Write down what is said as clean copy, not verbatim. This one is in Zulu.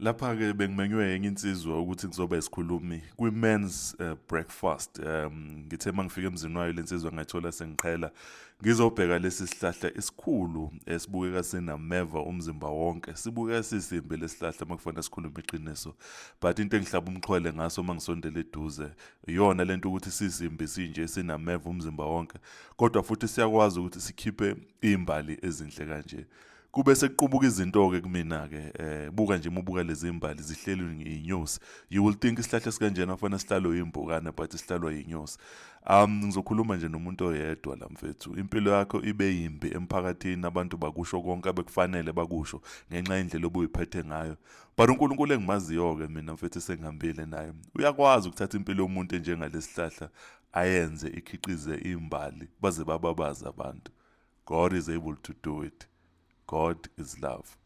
Lapha-ke bengimenywe enye insizwa ukuthi kuzoba isikhulumi kwi-men's breakfast. Ngithe uma ngifika emzini wayo le nsizwa ngayithola sengiqhela ngizobheka lesi sihlahla esikhulu esibukeka sinameva umzimba wonke. Sibukeka sisimbi lesihlahla uma kufanele sikhulume iqiniso. But into engihlaba umxhwele ngaso uma ngisondela eduze iyona lento ukuthi sisimbi sinje sinameva umzimba wonke. Kodwa futhi siyakwazi ukuthi sikhiphe imbali ezinhle kanje. Kube sekuqubuka izinto-ke kumina-ke buka nje uma ubuka lezi mbali zihlelwe iy'nyosi. You will think isihlahla esikanjena kufanele sihlalwe imbukana but sihlalwa iy'nyosi. Ngizokhuluma nje nomuntu oyedwa la mfethu. Impilo yakho ibe yimbi emphakathini abantu bakusho konke abekufanele bakusho ngenxa yendlela obuyiphethe ngayo. But uNkulunkulu engimaziyo-ke mina mfethu esengihambile naye. Uyakwazi ukuthatha impilo yomuntu enjengalesihlahla ayenze ikhiqize imbali baze bababaze abantu. God is able to do it. God is love.